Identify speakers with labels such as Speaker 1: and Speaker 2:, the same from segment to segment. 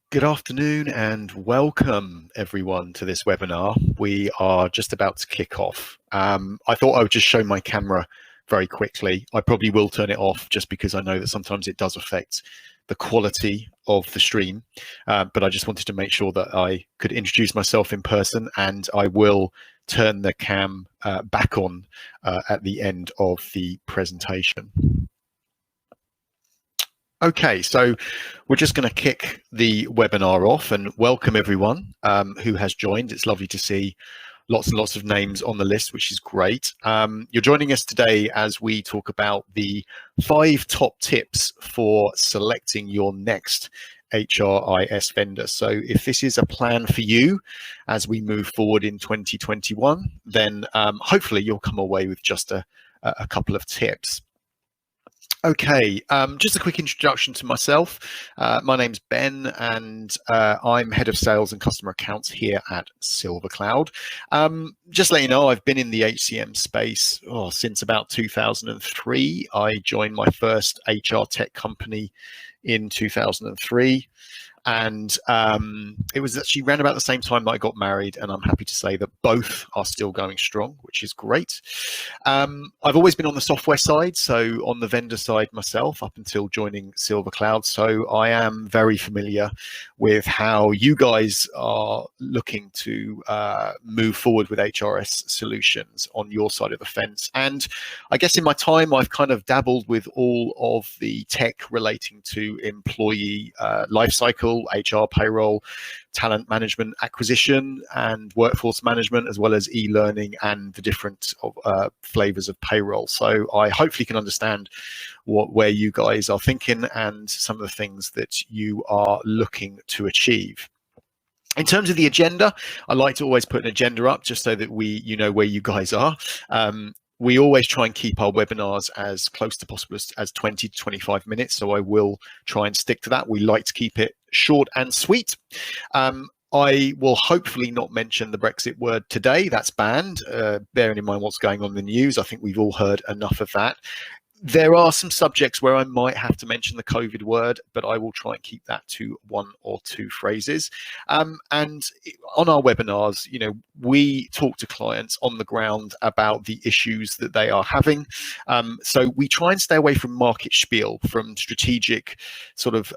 Speaker 1: Good afternoon and welcome everyone to this webinar. We are just about to kick off. I thought I would just show my camera very quickly. I probably will turn it off just because I know that sometimes it does affect the quality of the stream, but I just wanted to make sure that I could introduce myself in person, and I will turn the cam back on at the end of the presentation. Okay, so we're just going to kick the webinar off and welcome everyone who has joined. It's lovely to see lots and lots of names on the list, which is great. You're joining us today as we talk about the 5 top tips for selecting your next HRIS vendor. So if this is a plan for you as we move forward in 2021, then hopefully you'll come away with just a couple of tips. Okay, just a quick introduction to myself. My name's Ben, and I'm Head of Sales and Customer Accounts here at SilverCloud. Just to let you know, I've been in the HCM space since about 2003. I joined my first HR tech company in 2003. And it was actually around about the same time that I got married, and I'm happy to say that both are still going strong, which is great. I've always been on the software side, so on the vendor side myself, up until joining SilverCloud. So I am very familiar with how you guys are looking to move forward with HRS solutions on your side of the fence. And I guess in my time, I've kind of dabbled with all of the tech relating to employee lifecycle, HR, payroll, talent management, acquisition, and workforce management, as well as e-learning and the different flavors of payroll. So I hopefully can understand where you guys are thinking and some of the things that you are looking to achieve. In terms of the agenda, I like to always put an agenda up just so that you know where you guys are. We always try and keep our webinars as close to possible as 20 to 25 minutes, so I will try and stick to that. We like to keep it short and sweet. I will hopefully not mention the Brexit word today. That's banned. Bearing in mind what's going on in the news, I think we've all heard enough of that. There are some subjects where I might have to mention the COVID word, but I will try and keep that to 1 or 2 phrases. And on our webinars, you know, we talk to clients on the ground about the issues that they are having. So we try and stay away from market spiel, from strategic sort of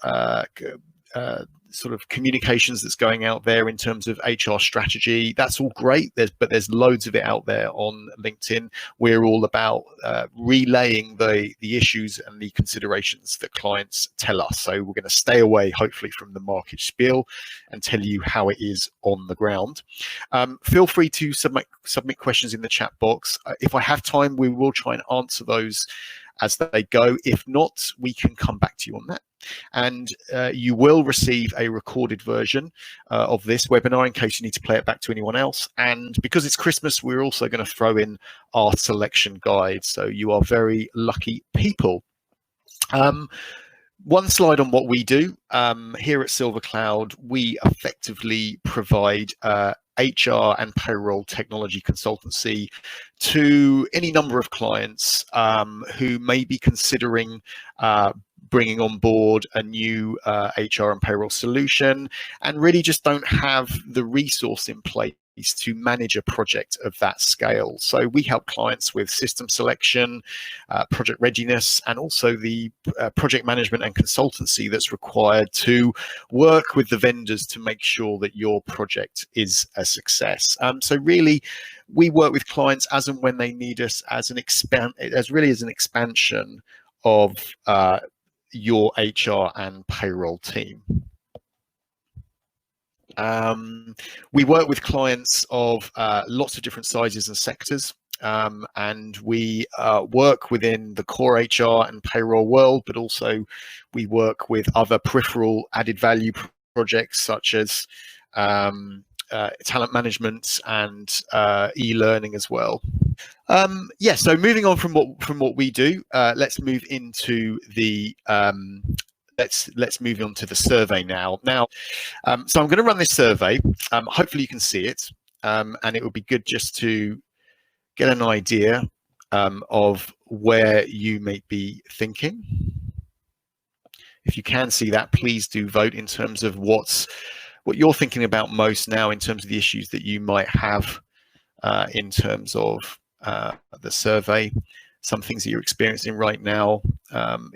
Speaker 1: communications that's going out there in terms of HR strategy. That's all great, but there's loads of it out there on LinkedIn. We're all about relaying the issues and the considerations that clients tell us. So we're going to stay away, hopefully, from the market spiel and tell you how it is on the ground. Feel free to submit questions in the chat box. If I have time, we will try and answer those as they go. If not, we can come back to you on that. And you will receive a recorded version of this webinar in case you need to play it back to anyone else. And because it's Christmas, we're also going to throw in our selection guide. So you are very lucky people. One slide on what we do. Here at SilverCloud, we effectively provide HR and payroll technology consultancy to any number of clients who may be considering bringing on board a new HR and payroll solution and really just don't have the resource in place to manage a project of that scale. So we help clients with system selection, project readiness, and also the project management and consultancy that's required to work with the vendors to make sure that your project is a success. So really, we work with clients as and when they need us as an expansion of your HR and payroll team. We work with clients of lots of different sizes and sectors, and we work within the core HR and payroll world, but also we work with other peripheral added value projects such as talent management and e-learning as well. So moving on from what we do, let's move into the let's move on to the survey now. So I'm going to run this survey. Hopefully you can see it, and it would be good just to get an idea of where you may be thinking. If you can see that, please do vote in terms of what you're thinking about most now in terms of the issues that you might have in terms of the survey, some things that you're experiencing right now.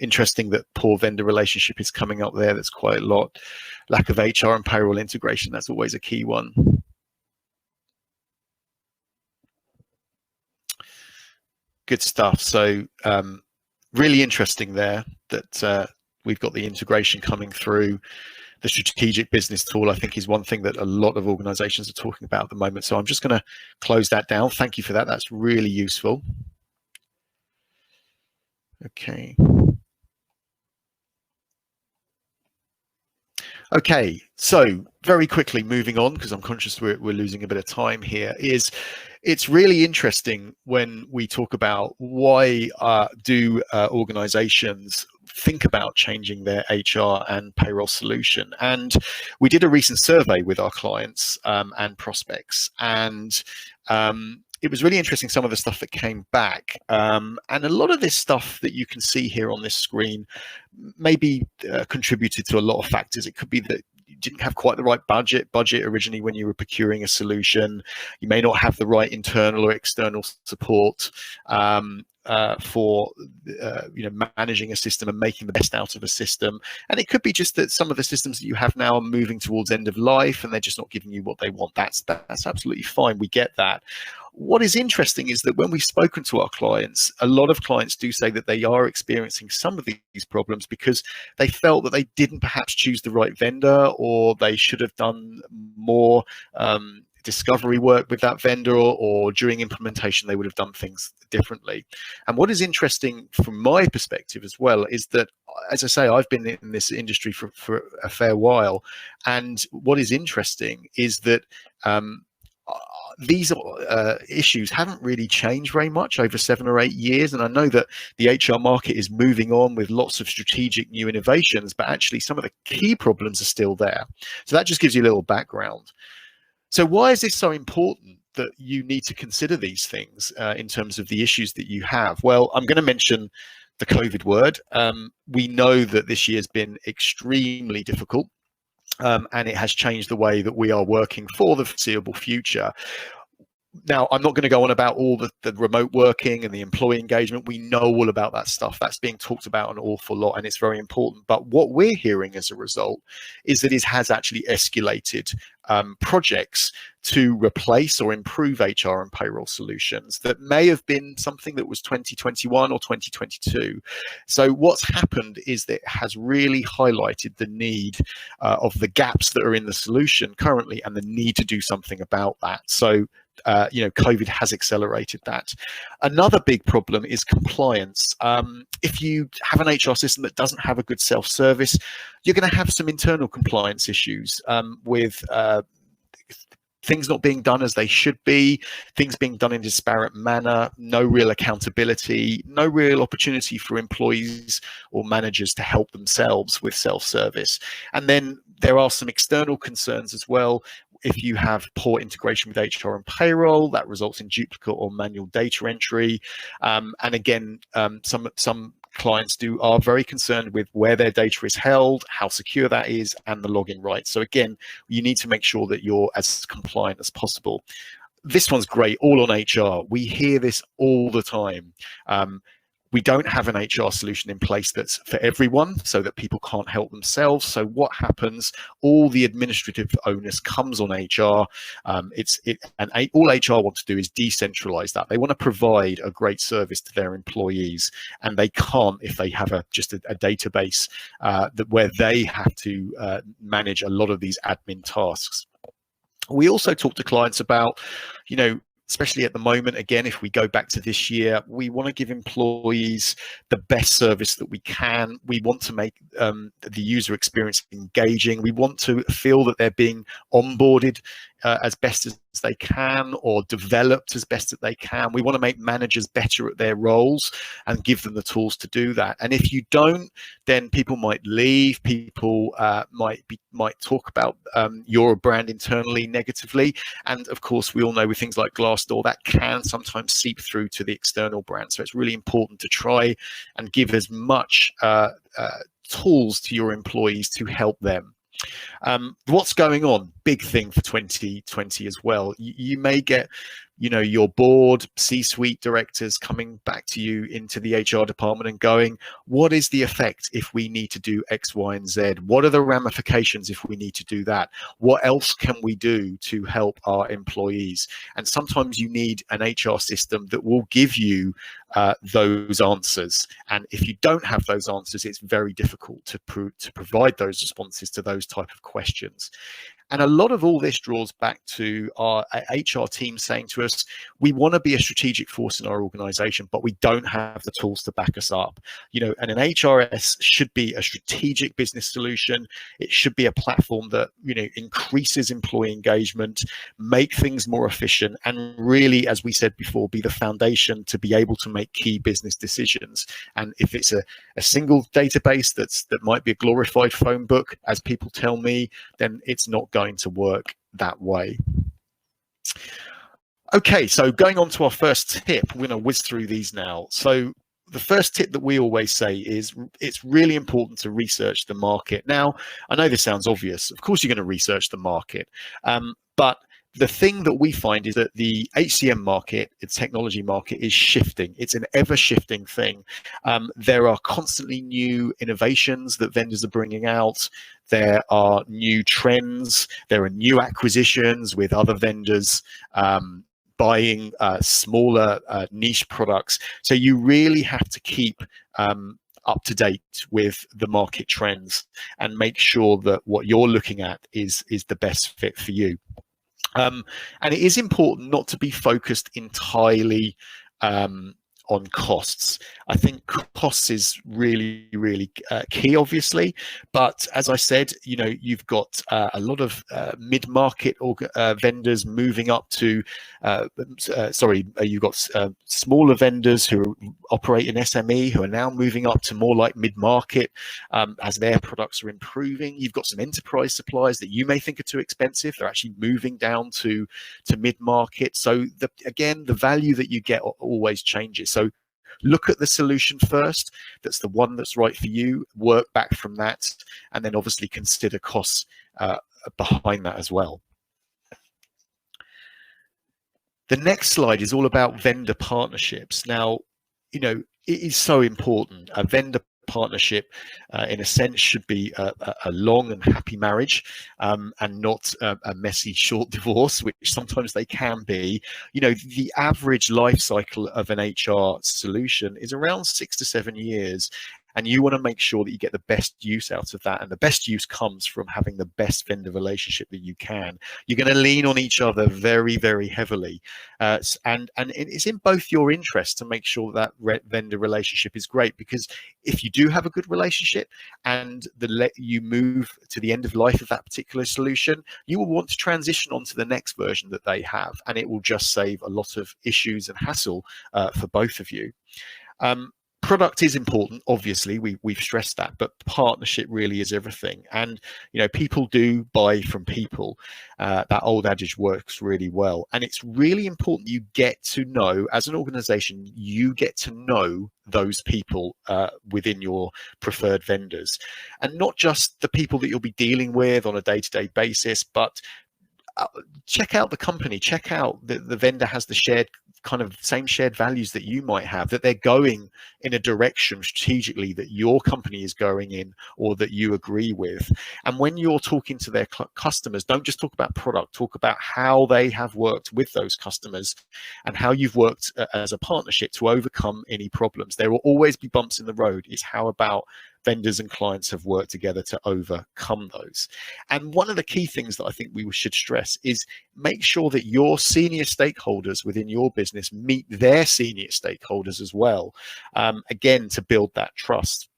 Speaker 1: Interesting that poor vendor relationship is coming up there. That's quite a lot. Lack of HR and payroll integration, that's always a key one. Good stuff. So really interesting there that we've got the integration coming through. The strategic business tool, I think, is one thing that a lot of organizations are talking about at the moment. So I'm just going to close that down. Thank you for that. That's really useful. Okay. Okay, so very quickly moving on, because I'm conscious we're losing a bit of time here, is it's really interesting when we talk about why do organizations think about changing their HR and payroll solution. And we did a recent survey with our clients and prospects, and it was really interesting, some of the stuff that came back. And a lot of this stuff that you can see here on this screen maybe contributed to a lot of factors. It could be that you didn't have quite the right budget originally when you were procuring a solution. You may not have the right internal or external support for managing a system and making the best out of a system. And it could be just that some of the systems that you have now are moving towards end of life and they're just not giving you what they want. That's absolutely fine. We get that. What is interesting is that when we've spoken to our clients, a lot of clients do say that they are experiencing some of these problems because they felt that they didn't perhaps choose the right vendor, or they should have done more discovery work with that vendor, or during implementation they would have done things differently. And what is interesting from my perspective as well is that, as I say, I've been in this industry for a fair while, and what is interesting is that these issues haven't really changed very much over 7 or 8 years. And I know that the HR market is moving on with lots of strategic new innovations, but actually some of the key problems are still there. So that just gives you a little background. So why is this so important that you need to consider these things in terms of the issues that you have? Well, I'm going to mention the COVID word. We know that this year's been extremely difficult. And it has changed the way that we are working for the foreseeable future. Now, I'm not going to go on about all the remote working and the employee engagement. We know all about that stuff. That's being talked about an awful lot, and it's very important. But what we're hearing as a result is that it has actually escalated projects to replace or improve HR and payroll solutions that may have been something that was 2021 or 2022. So what's happened is that it has really highlighted the need of the gaps that are in the solution currently and the need to do something about that. So COVID has accelerated that. Another big problem is compliance. If you have an HR system that doesn't have a good self-service, you're going to have some internal compliance issues with things not being done as they should be, things being done in a disparate manner, no real accountability, no real opportunity for employees or managers to help themselves with self-service. And then there are some external concerns as well. If you have poor integration with HR and payroll, that results in duplicate or manual data entry. And again, some clients are very concerned with where their data is held, how secure that is, and the login rights. So again, you need to make sure that you're as compliant as possible. This one's great, all on HR. We hear this all the time. We don't have an HR solution in place that's for everyone, so that people can't help themselves. So what happens? All the administrative onus comes on HR. And all HR want to do is decentralize that. They want to provide a great service to their employees, and they can't if they have just a database where they have to manage a lot of these admin tasks. We also talk to clients about, especially at the moment, again, if we go back to this year, we want to give employees the best service that we can. We want to make the user experience engaging. We want to feel that they're being onboarded as best as they can, or developed as best as they can. We want to make managers better at their roles and give them the tools to do that. And if you don't, then people might leave. People might talk about your brand internally negatively. And of course, we all know with things like Glassdoor, that can sometimes seep through to the external brand. So it's really important to try and give as much tools to your employees to help them. What's going on? Big thing for 2020 as well. You may get, your board, C-suite directors coming back to you into the HR department and going, what is the effect if we need to do X, Y, and Z? What are the ramifications if we need to do that? What else can we do to help our employees? And sometimes you need an HR system that will give you those answers. And if you don't have those answers, it's very difficult to provide those responses to those type of questions. And a lot of all this draws back to our HR team saying to us, we want to be a strategic force in our organization, but we don't have the tools to back us up. And an HRS should be a strategic business solution. It should be a platform that, increases employee engagement, make things more efficient, and really, as we said before, be the foundation to be able to make key business decisions. And if it's a single database that might be a glorified phone book, as people tell me, then it's not going to work that way. Okay, so going on to our first tip, we're going to whiz through these now. So the first tip that we always say is it's really important to research the market. Now, I know this sounds obvious. Of course, you're going to research the market, but the thing that we find is that the HCM market, its technology market, is shifting. It's an ever-shifting thing. There are constantly new innovations that vendors are bringing out. There are new trends. There are new acquisitions with other vendors buying smaller niche products. So you really have to keep up to date with the market trends and make sure that what you're looking at is the best fit for you. And it is important not to be focused entirely on costs. I think costs is really, really key, obviously. But as I said, you've got a lot of mid-market vendors moving up to, you've got smaller vendors who operate in SME who are now moving up to more like mid-market as their products are improving. You've got some enterprise suppliers that you may think are too expensive. They're actually moving down to mid-market. So again, the value that you get always changes. So look at the solution first. That's the one that's right for you. Work back from that, and then obviously consider costs behind that as well. The next slide is all about vendor partnerships. Now, it is so important. A vendor partnership, in a sense, should be a long and happy marriage, and not a messy short divorce, which sometimes they can be. The average life cycle of an HR solution is around 6 to 7 years. And you want to make sure that you get the best use out of that. And the best use comes from having the best vendor relationship that you can. You're going to lean on each other very, very heavily. And it's in both your interests to make sure that vendor relationship is great, because if you do have a good relationship and you move to the end of life of that particular solution, you will want to transition on to the next version that they have. And it will just save a lot of issues and hassle for both of you. Product is important, obviously, we've stressed that, but partnership really is everything. And people do buy from people. That old adage works really well, and it's really important you get to know, as an organization, you get to know those people within your preferred vendors, and not just the people that you'll be dealing with on a day-to-day basis, but check out the company, check out the vendor has the same shared values that you might have, that they're going in a direction strategically that your company is going in or that you agree with. And when you're talking to their customers, don't just talk about product, talk about how they have worked with those customers and how you've worked as a partnership to overcome any problems. There will always be bumps in the road. It's how about vendors and clients have worked together to overcome those. And one of the key things that I think we should stress is make sure that your senior stakeholders within your business meet their senior stakeholders as well, again, to build that trust.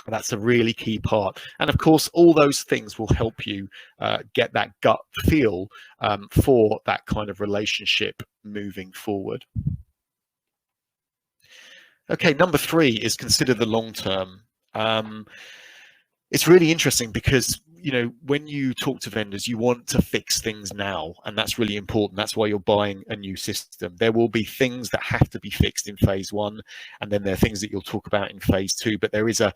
Speaker 1: That's a really key part. And of course, all those things will help you get that gut feel for that kind of relationship moving forward. Okay, number 3 is consider the long term. It's really interesting because when you talk to vendors, you want to fix things now, and that's really important. That's why you're buying a new system. There will be things that have to be fixed in phase one, and then there are things that you'll talk about in phase two, but there is an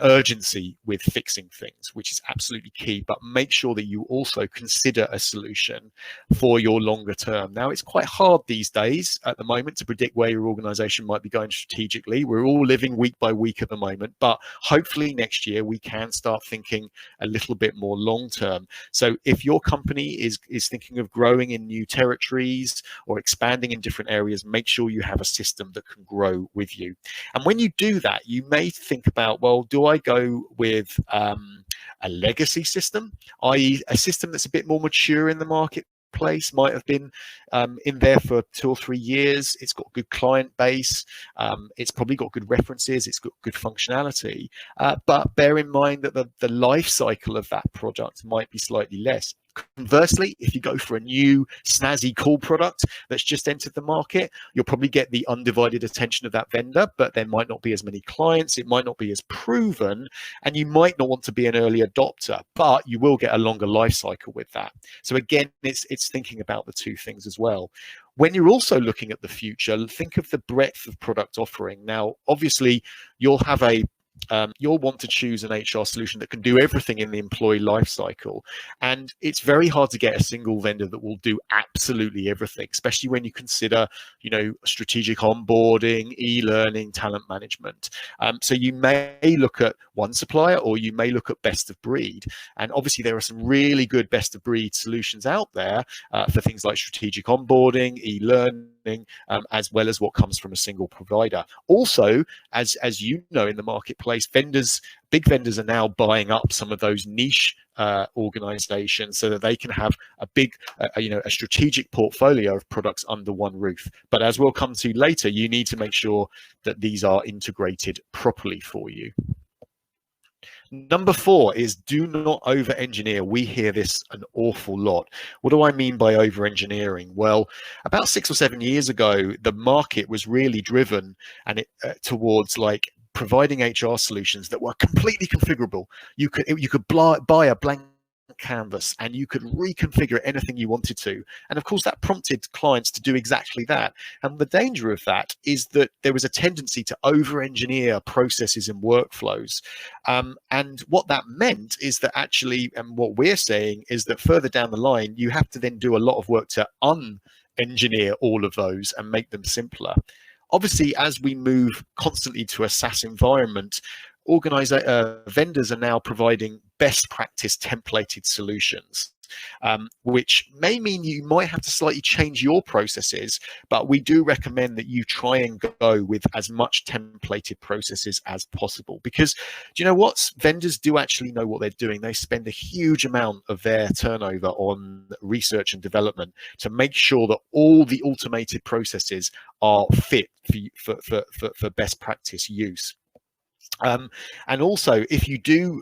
Speaker 1: urgency with fixing things, which is absolutely key. But make sure that you also consider a solution for your longer term. Now, it's quite hard these days at the moment to predict where your organization might be going strategically. We're all living week by week at the moment, but hopefully next year we can start thinking a little bit more long term. So if your company is thinking of growing in new territories or expanding in different areas, make sure you have a system that can grow with you. And when you do that, you may think about, well, do I go with a legacy system, i.e. a system that's a bit more mature in the marketplace, might have been in there for 2 or 3 years, it's got good client base, it's probably got good references, it's got good functionality, but bear in mind that the life cycle of that product might be slightly less. Conversely, if you go for a new snazzy cool product that's just entered the market, you'll probably get the undivided attention of that vendor, but there might not be as many clients, it might not be as proven, and you might not want to be an early adopter, but you will get a longer life cycle with that. So again, it's thinking about the two things as well. When you're also looking at the future, think of the breadth of product offering. Now, obviously, you'll have you'll want to choose an HR solution that can do everything in the employee life cycle. And it's very hard to get a single vendor that will do absolutely everything, especially when you consider, strategic onboarding, e-learning, talent management. So you may look at one supplier or you may look at best of breed. And obviously there are some really good best of breed solutions out there for things like strategic onboarding, e-learning, as well as what comes from a single provider. Also, as you know, in the marketplace, big vendors are now buying up some of those niche organizations so that they can have a strategic portfolio of products under one roof. But as we'll come to later, you need to make sure that these are integrated properly for you. Number 4 is do not over-engineer. We hear this an awful lot. What do I mean by over-engineering? Well, about 6 or 7 years ago, the market was really driven towards providing HR solutions that were completely configurable. You could buy a blank canvas and you could reconfigure anything you wanted to, and of course that prompted clients to do exactly that. And the danger of that is that there was a tendency to over-engineer processes and workflows, and what that meant is that actually, and what we're saying is that further down the line you have to then do a lot of work to un-engineer all of those and make them simpler. Obviously, as we move constantly to a SaaS environment, vendors are now providing best practice templated solutions, which may mean you might have to slightly change your processes, but we do recommend that you try and go with as much templated processes as possible, because do you know what? Vendors do actually know what they're doing. They spend a huge amount of their turnover on research and development to make sure that all the automated processes are fit for best practice use. And also, if you do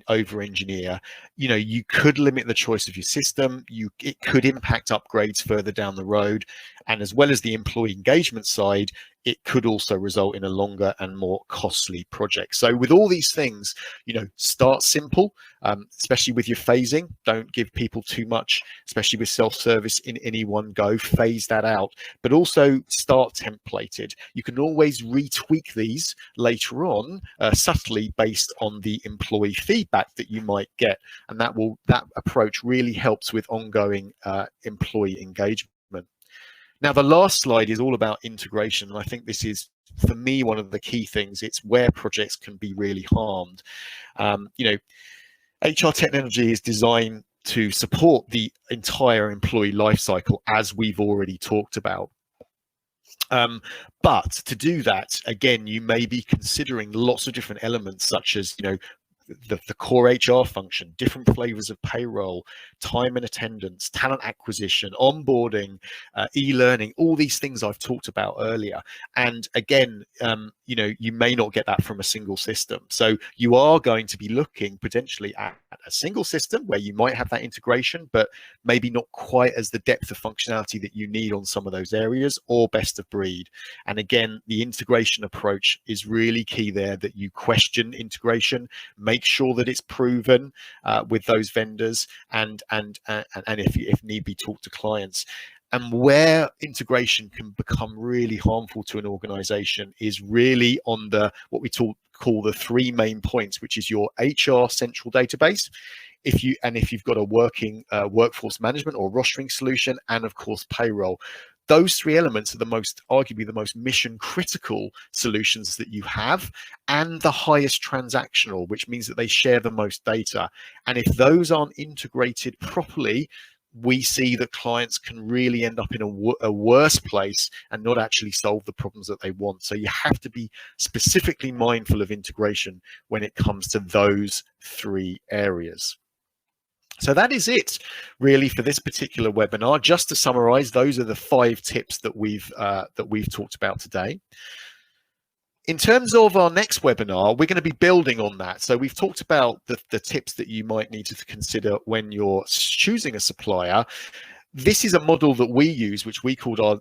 Speaker 1: over-engineer, you could limit the choice of your system. It could impact upgrades further down the road, and as well as the employee engagement side, it could also result in a longer and more costly project. So with all these things, start simple, especially with your phasing. Don't give people too much, especially with self-service in any one go. Phase that out, but also start templated. You can always retweak these later on, subtly based on the employee feedback that you might get, and that approach really helps with ongoing employee engagement. Now, the last slide is all about integration, and I think this is, for me, one of the key things. It's where projects can be really harmed. HR technology is designed to support the entire employee lifecycle, as we've already talked about. But to do that, again, you may be considering lots of different elements, such as, the core HR function, different flavors of payroll, time and attendance, talent acquisition, onboarding, e-learning, all these things I've talked about earlier. And again, you may not get that from a single system. So you are going to be looking potentially at a single system where you might have that integration, but maybe not quite as the depth of functionality that you need on some of those areas, or best of breed. And again, the integration approach is really key there, that you question integration, make make sure that it's proven with those vendors, and if need be, talk to clients. And where integration can become really harmful to an organization is really on the what we call the three main points, which is your HR central database, if you've got a working workforce management or rostering solution, and of course payroll. Those three elements are arguably the most mission critical solutions that you have, and the highest transactional, which means that they share the most data. And if those aren't integrated properly, we see that clients can really end up in a worse place and not actually solve the problems that they want. So you have to be specifically mindful of integration when it comes to those three areas. So that is it really for this particular webinar. Just to summarize, those are the 5 tips that we've talked about today. In terms of our next webinar, we're going to be building on that. So we've talked about the tips that you might need to consider when you're choosing a supplier. This is a model that we use, which we call our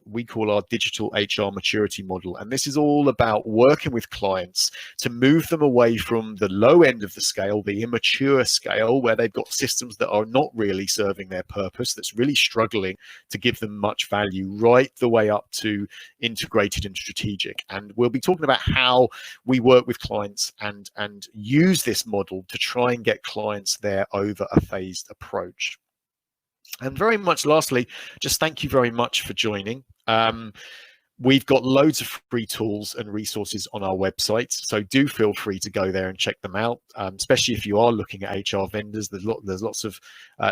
Speaker 1: digital HR maturity model. And this is all about working with clients to move them away from the low end of the scale, the immature scale, where they've got systems that are not really serving their purpose, that's really struggling to give them much value, right the way up to integrated and strategic. And we'll be talking about how we work with clients and use this model to try and get clients there over a phased approach. And very much lastly, just thank you very much for joining. We've got loads of free tools and resources on our website, so do feel free to go there and check them out, especially if you are looking at HR vendors. There's lots of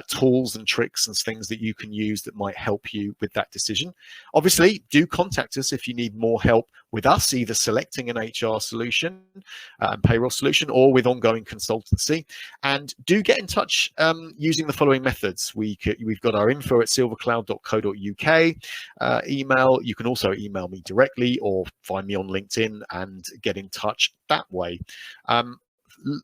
Speaker 1: tools and tricks and things that you can use that might help you with that decision. Obviously, do contact us if you need more help with us, either selecting an HR solution and payroll solution, or with ongoing consultancy. And do get in touch using the following methods. We've got our info@silvercloud.co.uk email. You can also email me directly or find me on LinkedIn and get in touch that way.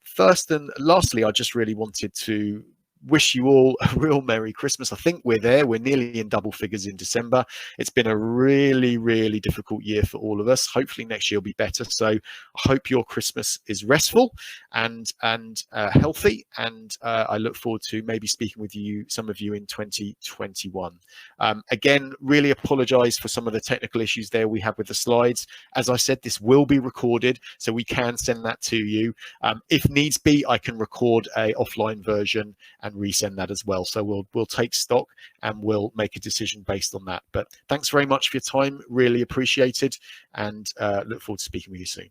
Speaker 1: First and lastly, I just really wanted to wish you all a real Merry Christmas. I think we're nearly in double figures in December. It's been a really, really difficult year for all of us. Hopefully next year will be better. So I hope your Christmas is restful and healthy. And I look forward to maybe speaking with some of you in 2021. Again, really apologize for some of the technical issues there we have with the slides. As I said, this will be recorded, so we can send that to you. If needs be, I can record a offline version and resend that as well. So we'll take stock and we'll make a decision based on that. But thanks very much for your time. Really appreciate it, and look forward to speaking with you soon.